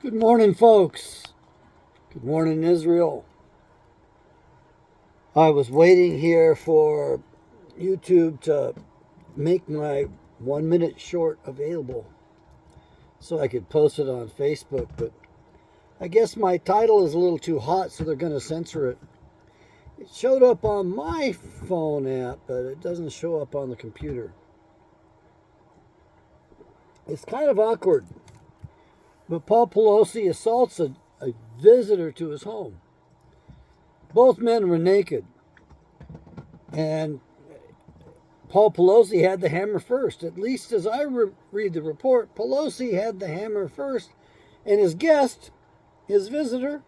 Good morning, folks. Good morning, Israel. I was waiting here for YouTube to make my 1 minute short available so I could post it on Facebook, but I guess my title is a little too hot, so they're going to censor it. It showed up on my phone app, but it doesn't show up on the computer. It's kind of awkward. But Paul Pelosi assaults a visitor to his home. Both men were naked. And Paul Pelosi had the hammer first. At least as I read the report, Pelosi had the hammer first. And his guest, his visitor,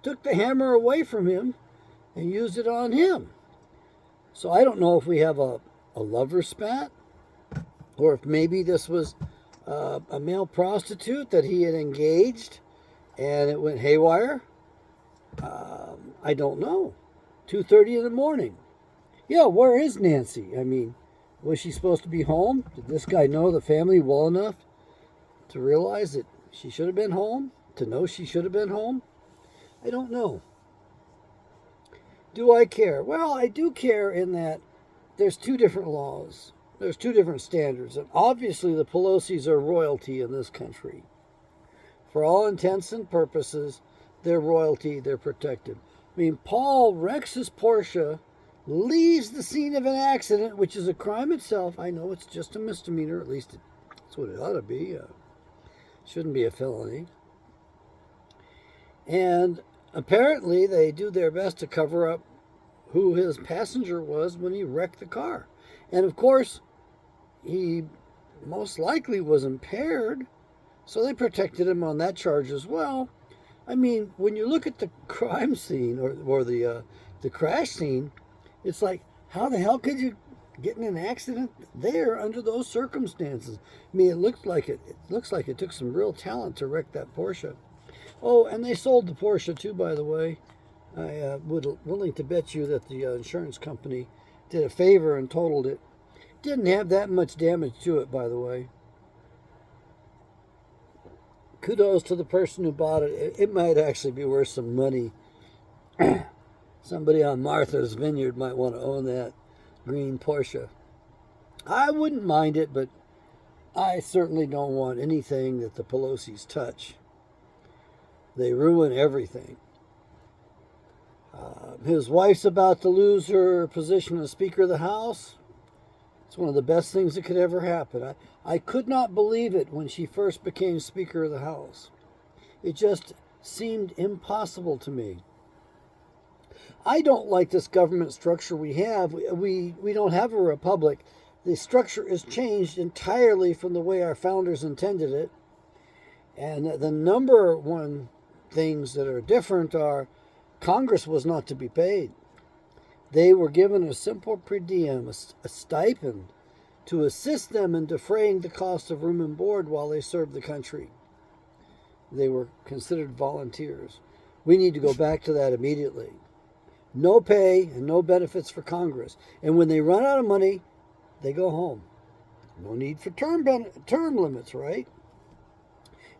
took the hammer away from him and used it on him. So I don't know if we have a lover spat or if maybe this was a male prostitute that he had engaged and it went haywire. I don't know. 2:30 in the morning. Yeah, where is Nancy? I mean, was she supposed to be home? Did this guy know the family well enough to realize that she should have been home? To know she should have been home? I don't know. Do I care? Well, I do care in that there's two different laws. There's two different standards. And obviously the Pelosi's are royalty in this country. For all intents and purposes, they're royalty, they're protected. I mean, Paul wrecks his Porsche, leaves the scene of an accident, which is a crime itself. I know it's just a misdemeanor, at least that's what it ought to be. Shouldn't be a felony. And apparently they do their best to cover up who his passenger was when he wrecked the car. And of course, he most likely was impaired, so they protected him on that charge as well. I mean, when you look at the crime scene or the crash scene, it's like, how the hell could you get in an accident there under those circumstances? I mean, it looks like it took some real talent to wreck that Porsche. Oh, and they sold the Porsche too, by the way. I would willing to bet you that the insurance company did a favor and totaled it. Didn't have that much damage to it, by the way. Kudos to the person who bought it. It might actually be worth some money. Somebody on Martha's Vineyard might want to own that green Porsche. I wouldn't mind it, but I certainly don't want anything that the Pelosi's touch. They ruin everything. His wife's about to lose her position as Speaker of the House. It's one of the best things that could ever happen. I could not believe it when she first became Speaker of the House. It just seemed impossible to me. I don't like this government structure we have. We don't have a republic. The structure is changed entirely from the way our founders intended it. And the number one things that are different are Congress was not to be paid. They were given a simple per diem, a stipend, to assist them in defraying the cost of room and board while they served the country. They were considered volunteers. We need to go back to that immediately. No pay and no benefits for Congress. And when they run out of money, they go home. No need for term limits, right?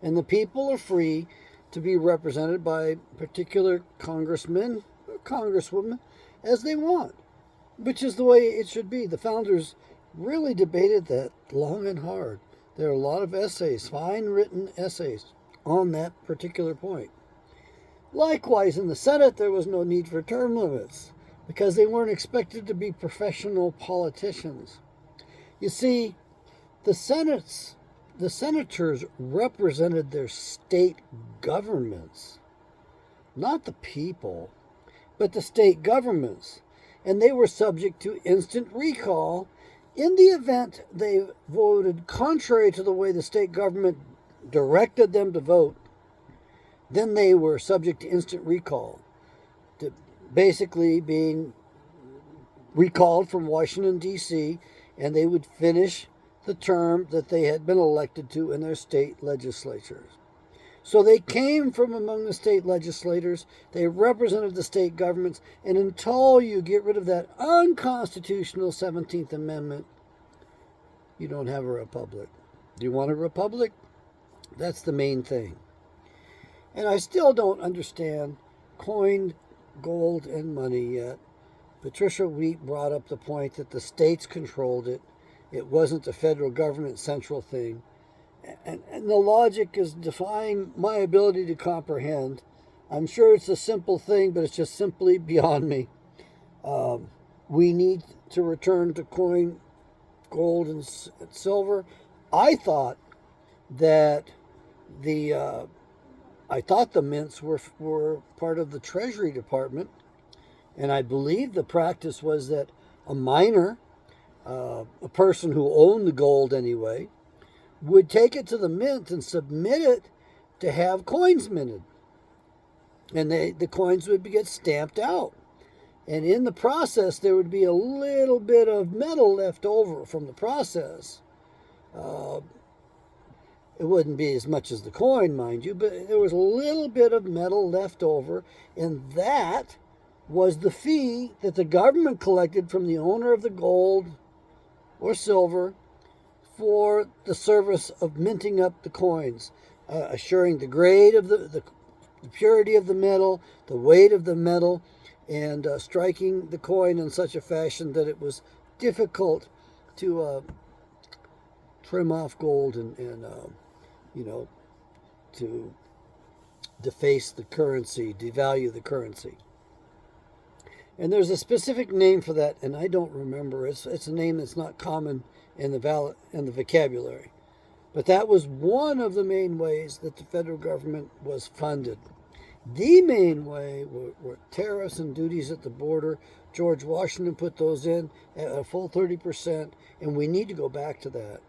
And the people are free to be represented by particular congressmen or congresswomen as they want, which is the way it should be. The founders really debated that long and hard. There are a lot of essays, fine written essays on that particular point. Likewise, in the Senate, there was no need for term limits because they weren't expected to be professional politicians. You see, the senators represented their state governments, not the people, but the state governments. And they were subject to instant recall in the event they voted contrary to the way the state government directed them to vote. Then they were subject to instant recall, to basically being recalled from Washington, D.C., and they would finish the term that they had been elected to in their state legislatures. So they came from among the state legislators, they represented the state governments, and until you get rid of that unconstitutional 17th Amendment, you don't have a republic. Do you want a republic? That's the main thing. And I still don't understand coined gold and money yet. Patricia Wheat brought up the point that the states controlled it. It wasn't the federal government central thing. And the logic is defying my ability to comprehend. I'm sure it's a simple thing, but it's just simply beyond me. We need to return to coin gold and silver. I thought that the mints were part of the Treasury Department, and I believe the practice was that a miner, a person who owned the gold anyway, would take it to the mint and submit it to have coins minted. And the coins would get stamped out. And in the process, there would be a little bit of metal left over from the process. It wouldn't be as much as the coin, mind you, but there was a little bit of metal left over, and that was the fee that the government collected from the owner of the gold or silver for the service of minting up the coins, assuring the grade of the purity of the metal, the weight of the metal, and striking the coin in such a fashion that it was difficult to trim off gold and to deface the currency, devalue the currency. And there's a specific name for that, and I don't remember. It's a name that's not common in the vocabulary. But that was one of the main ways that the federal government was funded. The main way were tariffs and duties at the border. George Washington put those in at a full 30%, and we need to go back to that.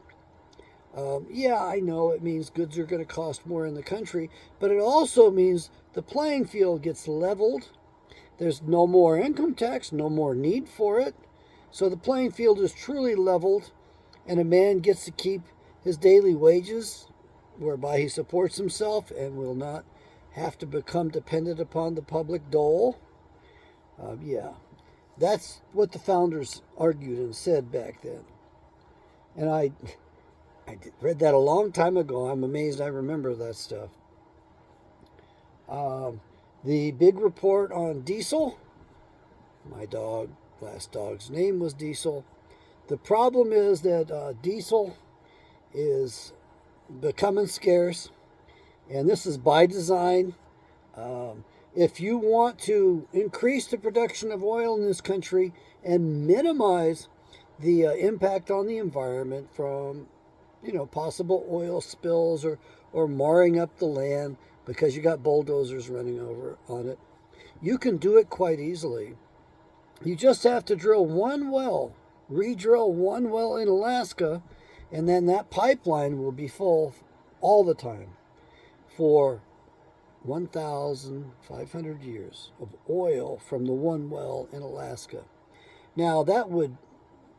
Yeah, I know it means goods are going to cost more in the country, but it also means the playing field gets leveled. There's no more income tax, no more need for it. So the playing field is truly leveled, and a man gets to keep his daily wages, whereby he supports himself and will not have to become dependent upon the public dole. Yeah, that's what the founders argued and said back then. And I read that a long time ago. I'm amazed I remember that stuff. The big report on Diesel. My last dog's name was Diesel. The problem is that diesel is becoming scarce, and this is by design. If you want to increase the production of oil in this country and minimize the impact on the environment from possible oil spills or marring up the land because you got bulldozers running over on it, you can do it quite easily. You just have to drill one well, re-drill one well in Alaska, and then that pipeline will be full all the time for 1,500 years of oil from the one well in Alaska. Now, that would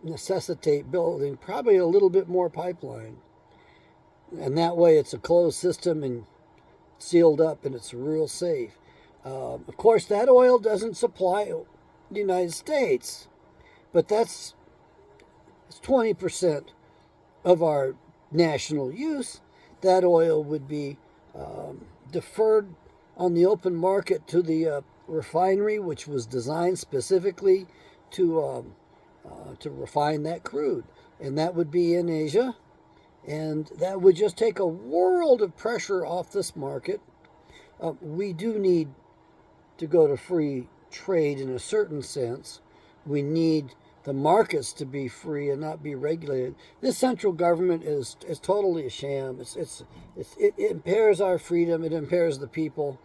necessitate building probably a little bit more pipeline. And that way it's a closed system and sealed up, and it's real safe. Of course, that oil doesn't supply the United States, but it's 20% of our national use. That oil would be deferred on the open market to the refinery, which was designed specifically to refine that crude, and that would be in Asia. And that would just take a world of pressure off this market. We do need to go to free trade in a certain sense. We need the markets to be free and not be regulated. This central government is totally a sham. It impairs our freedom. It impairs the people.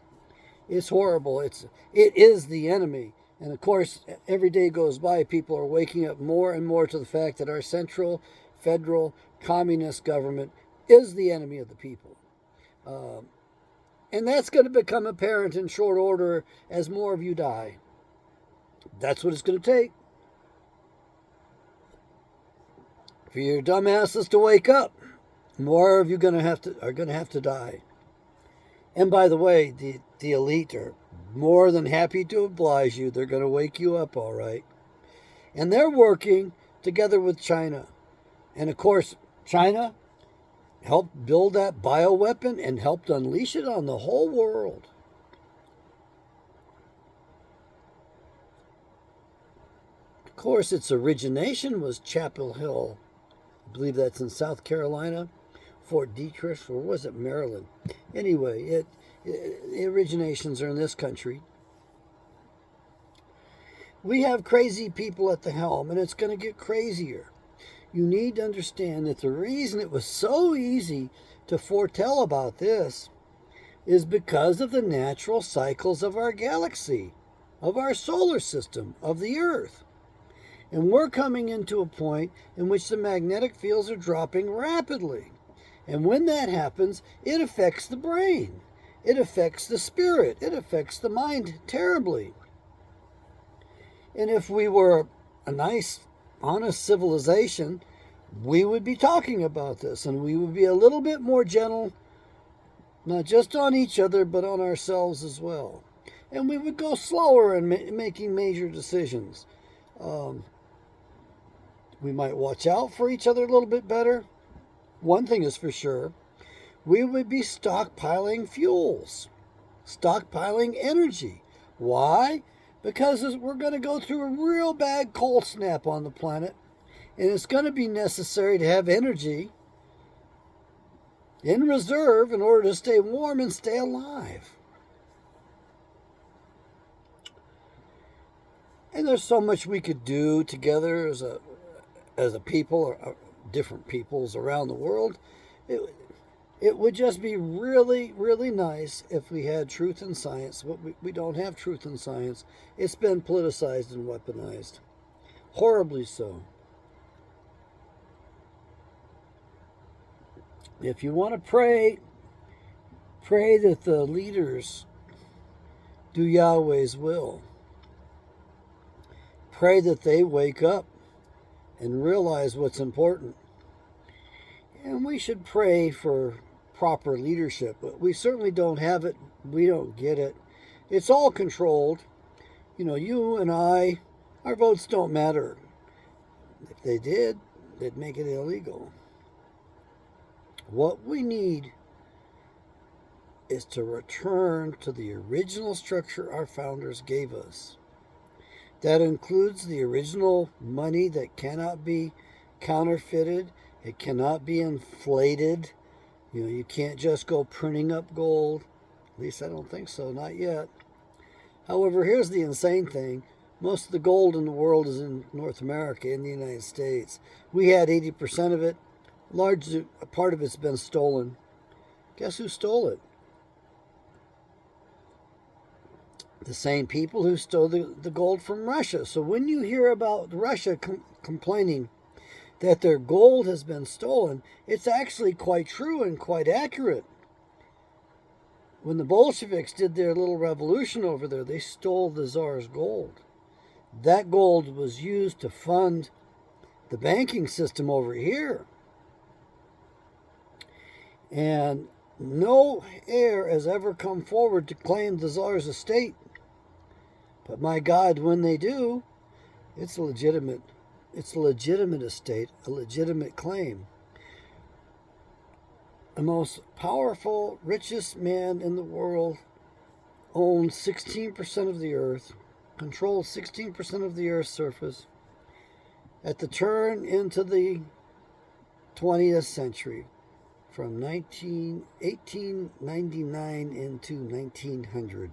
It's horrible. It is the enemy. And of course, every day goes by, people are waking up more and more to the fact that our central, federal, communist government is the enemy of the people. And that's going to become apparent in short order as more of you die. That's what it's going to take for your dumbasses to wake up. More of you are going to have to die. And by the way, the elite are more than happy to oblige you. They're going to wake you up, all right. And they're working together with China. And of course, China helped build that bioweapon and helped unleash it on the whole world. Of course, its origination was Chapel Hill. I believe that's in South Carolina, Fort Detrick, or was it Maryland? Anyway, the originations are in this country. We have crazy people at the helm, and it's going to get crazier. You need to understand that the reason it was so easy to foretell about this is because of the natural cycles of our galaxy, of our solar system, of the Earth. And we're coming into a point in which the magnetic fields are dropping rapidly. And when that happens, it affects the brain. It affects the spirit. It affects the mind terribly. And if we were a nice, honest civilization, we would be talking about this, and we would be a little bit more gentle, not just on each other, but on ourselves as well. And we would go slower in making major decisions. We might watch out for each other a little bit better. One thing is for sure, we would be stockpiling fuels, stockpiling energy. Why? Because we're going to go through a real bad cold snap on the planet, and it's going to be necessary to have energy in reserve in order to stay warm and stay alive. And there's so much we could do together as a people, or different peoples around the world. It would just be really, really nice if we had truth in science, but we don't have truth in science. It's been politicized and weaponized. Horribly so. If you want to pray that the leaders do Yahweh's will. Pray that they wake up and realize what's important. And we should pray for proper leadership. But we certainly don't have it. We don't get it. It's all controlled. You know, you and I, our votes don't matter. If they did, they'd make it illegal. What we need is to return to the original structure our founders gave us. That includes the original money that cannot be counterfeited. It cannot be inflated. You know, you can't just go printing up gold. At least I don't think so, not yet. However, here's the insane thing. Most of the gold in the world is in North America, in the United States. We had 80% of it. A part of it's been stolen. Guess who stole it? The same people who stole the gold from Russia. So when you hear about Russia complaining that their gold has been stolen, it's actually quite true and quite accurate. When the Bolsheviks did their little revolution over there, they stole the Tsar's gold. That gold was used to fund the banking system over here. And no heir has ever come forward to claim the Tsar's estate. But my God, when they do, it's a legitimate estate, a legitimate claim. The most powerful, richest man in the world owns 16% of the earth, controls 16% of the earth's surface. At the turn into the 20th century, from 1899 into 1900.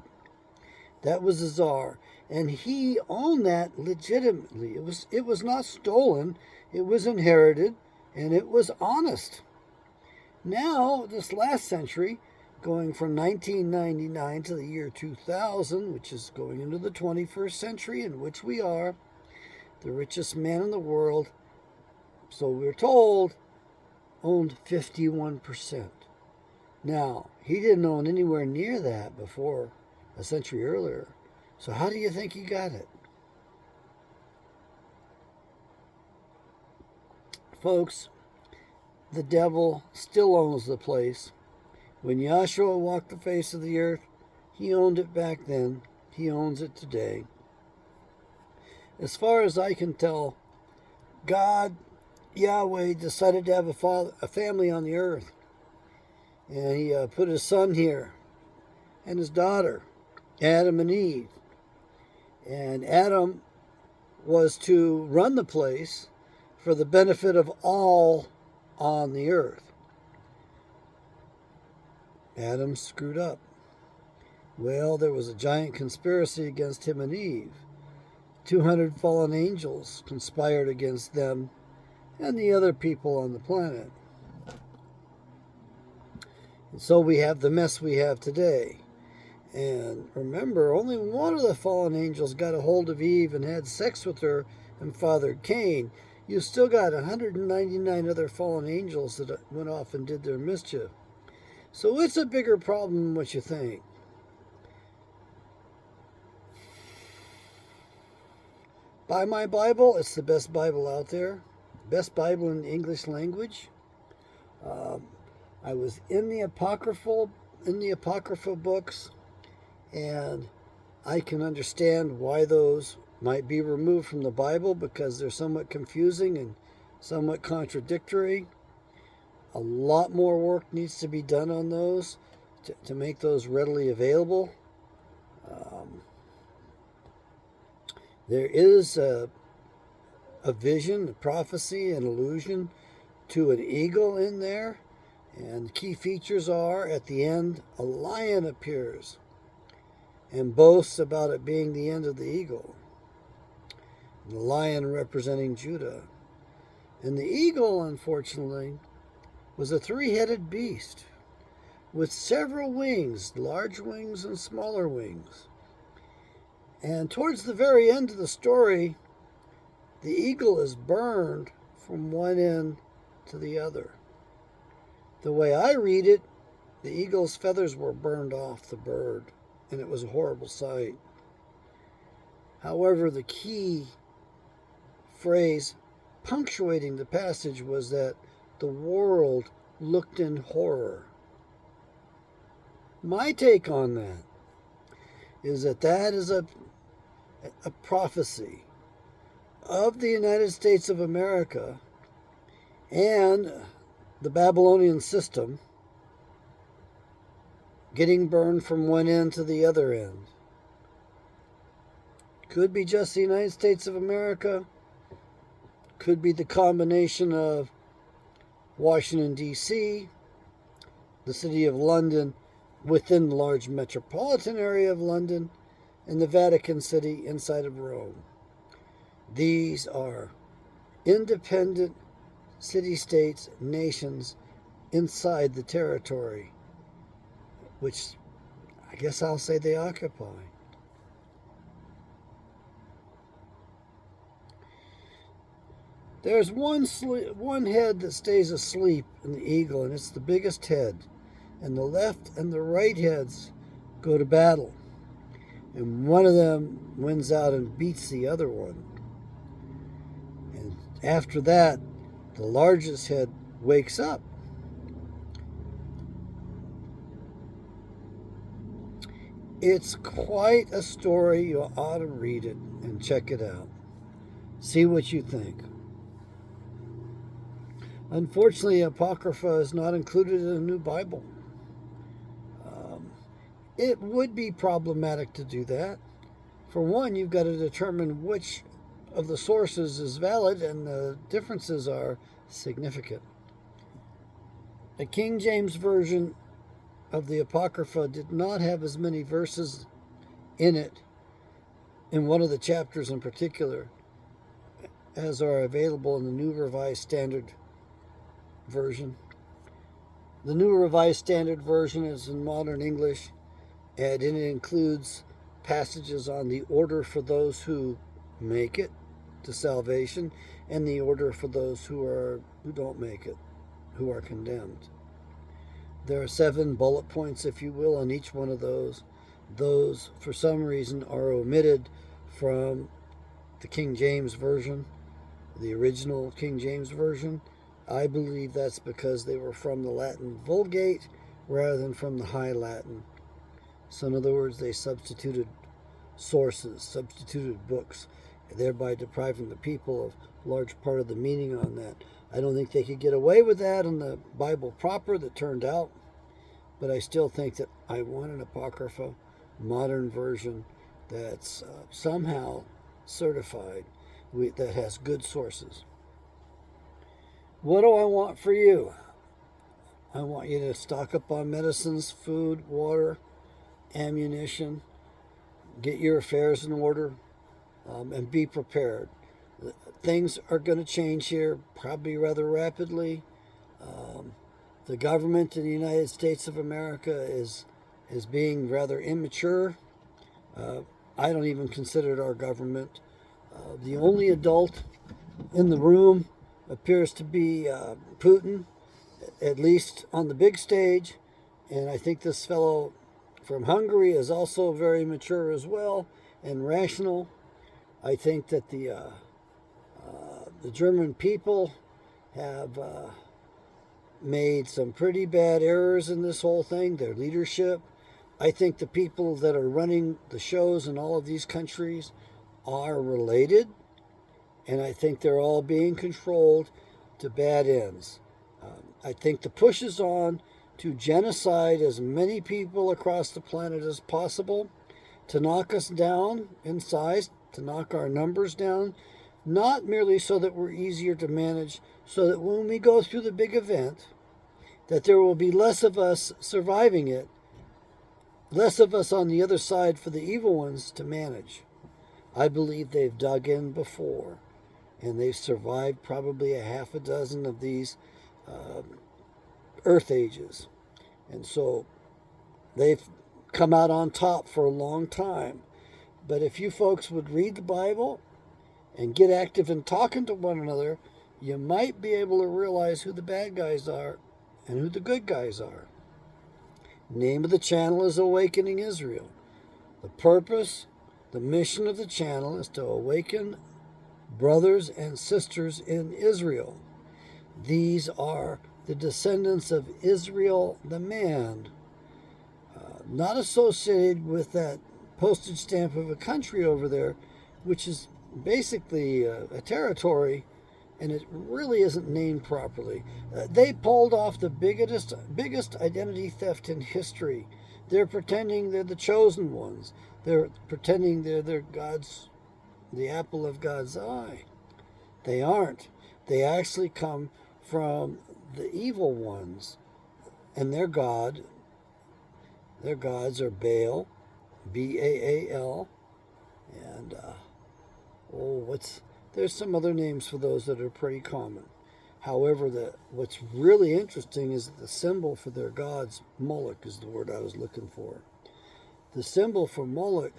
That was the Tsar, and he owned that legitimately. It was not stolen, it was inherited, and it was honest. Now, this last century, going from 1999 to the year 2000, which is going into the 21st century in which we are, the richest man in the world, so we're told, owned 51%. Now, he didn't own anywhere near that before a century earlier. So how do you think he got it? Folks, the devil still owns the place. When Yahshua walked the face of the earth, he owned it back then. He owns it today. As far as I can tell, God, Yahweh, decided to have a family on the earth. And he put his son here and his daughter, Adam and Eve. And Adam was to run the place for the benefit of all on the earth. Adam screwed up. Well, there was a giant conspiracy against him and Eve. 200 fallen angels conspired against them and the other people on the planet. And so we have the mess we have today. And remember, only one of the fallen angels got a hold of Eve and had sex with her and fathered Cain. You still got 199 other fallen angels that went off and did their mischief. So it's a bigger problem than what you think. Buy my Bible. It's the best Bible out there. Best Bible in the English language. I was in the Apocrypha books, and I can understand why those might be removed from the Bible because they're somewhat confusing and somewhat contradictory. A lot more work needs to be done on those to make those readily available. There is a vision, a prophecy, an allusion to an eagle in there. And the key features are, at the end, a lion appears and boasts about it being the end of the eagle. And the lion representing Judah. And the eagle, unfortunately, was a three-headed beast with several wings, large wings and smaller wings. And towards the very end of the story, the eagle is burned from one end to the other. The way I read it, the eagle's feathers were burned off the bird, and it was a horrible sight. However, the key phrase punctuating the passage was that the world looked in horror. My take on that is that is a prophecy of the United States of America and the Babylonian system getting burned from one end to the other end. Could be just the United States of America. Could be the combination of Washington, D.C., the city of London within the large metropolitan area of London, and the Vatican City inside of Rome. These are independent city-states, nations inside the territory, which I guess I'll say they occupy. There's one head that stays asleep in the eagle, and it's the biggest head. And the left and the right heads go to battle. And one of them wins out and beats the other one. And after that, the largest head wakes up. It's quite a story. You ought to read it and check it out. See what you think. Unfortunately, Apocrypha is not included in the New Bible. It would be problematic to do that. For one, you've got to determine which of the sources is valid, and the differences are significant. The King James Version of the Apocrypha did not have as many verses in it, in one of the chapters in particular, as are available in the New Revised Standard Version. The New Revised Standard Version is in modern English, and it includes passages on the order for those who make it to salvation and the order for those who don't make it, who are condemned. There are 7 bullet points, if you will, on each one of those. Those, for some reason, are omitted from the King James Version, the original King James Version. I believe that's because they were from the Latin Vulgate rather than from the High Latin. So in other words, they substituted sources, substituted books, thereby depriving the people of a large part of the meaning on that. I don't think they could get away with that in the Bible proper that turned out. but I still think that I want an Apocrypha modern version that's somehow certified, that has good sources. What do I want for you? I want you to stock up on medicines, food, water, ammunition, get your affairs in order, and be prepared. Things are going to change here probably rather rapidly. The government in the United States of America is being rather immature. I don't even consider it our government. The only adult in the room appears to be Putin, at least on the big stage. And I think this fellow from Hungary is also very mature as well and rational. I think that the German people have made some pretty bad errors in this whole thing, their leadership. I think the people that are running the shows in all of these countries are related, and I think they're all being controlled to bad ends. I think the push is on to genocide as many people across the planet as possible, to knock us down in size, to knock our numbers down, not merely so that we're easier to manage, so that when we go through the big event, that there will be less of us surviving it, less of us on the other side for the evil ones to manage. I believe they've dug in before, and they've survived probably a half a dozen of these Earth ages. And so they've come out on top for a long time. But if you folks would read the Bible and get active in talking to one another, you might be able to realize who the bad guys are and who the good guys are. Name of the channel is Awakening Israel. The purpose, the mission of the channel is to awaken brothers and sisters in Israel. These are the descendants of Israel the man, not associated with that postage stamp of a country over there, which is basically a territory, and it really isn't named properly. They pulled off the biggest identity theft in history. They're pretending they're the chosen ones. They're pretending they're God's, the apple of God's eye. They aren't. They actually come from the evil ones, and their gods are Baal, Baal, and there's some other names for those that are pretty common. However, what's really interesting is that the symbol for their gods, Moloch is the word I was looking for. The symbol for Moloch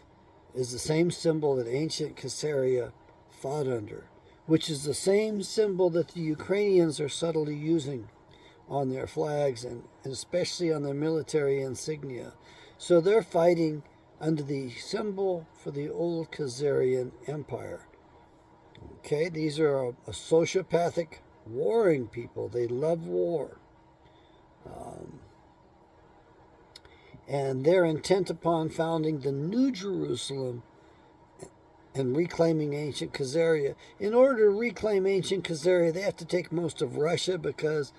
is the same symbol that ancient Caesarea fought under, which is the same symbol that the Ukrainians are subtly using on their flags and especially on their military insignia. So they're fighting under the symbol for the old Khazarian Empire. Okay, these are a sociopathic, warring people. They love war. And they're intent upon founding the New Jerusalem and reclaiming ancient Khazaria. In order to reclaim ancient Khazaria, they have to take most of Russia because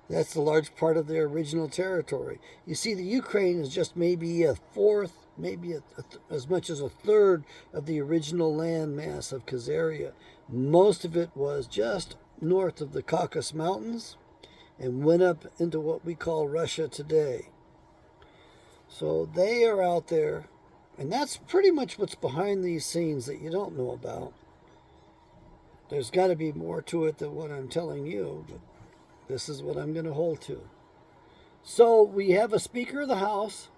that's the large part of their original territory. You see, the Ukraine is just maybe a fourth, maybe as much as a third of the original land mass of Khazaria. Most of it was just north of the Caucasus Mountains and went up into what we call Russia today. So they are out there, and that's pretty much what's behind these scenes that you don't know about. There's got to be more to it than what I'm telling you, but this is what I'm going to hold to. So we have a Speaker of the House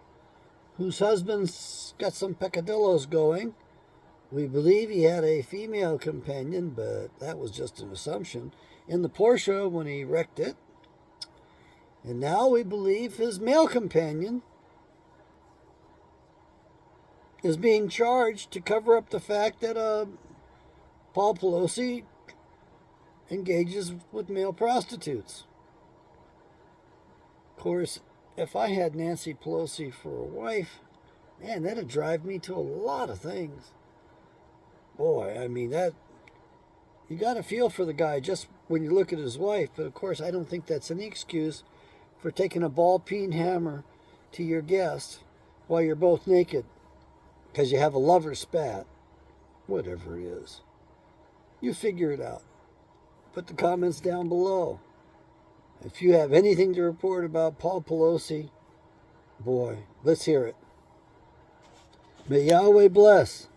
whose husband's got some peccadillos going. We believe he had a female companion, but that was just an assumption, in the Porsche when he wrecked it. And now we believe his male companion is being charged to cover up the fact that Paul Pelosi engages with male prostitutes. Of course, if I had Nancy Pelosi for a wife, man, that'd drive me to a lot of things. Boy, I mean, that you got to feel for the guy just when you look at his wife. But of course, I don't think that's any excuse for taking a ball-peen hammer to your guest while you're both naked because you have a lover's spat. Whatever it is. You figure it out. Put the comments down below. If you have anything to report about Paul Pelosi, boy, let's hear it. May Yahweh bless.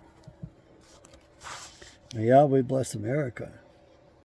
May Yahweh bless America.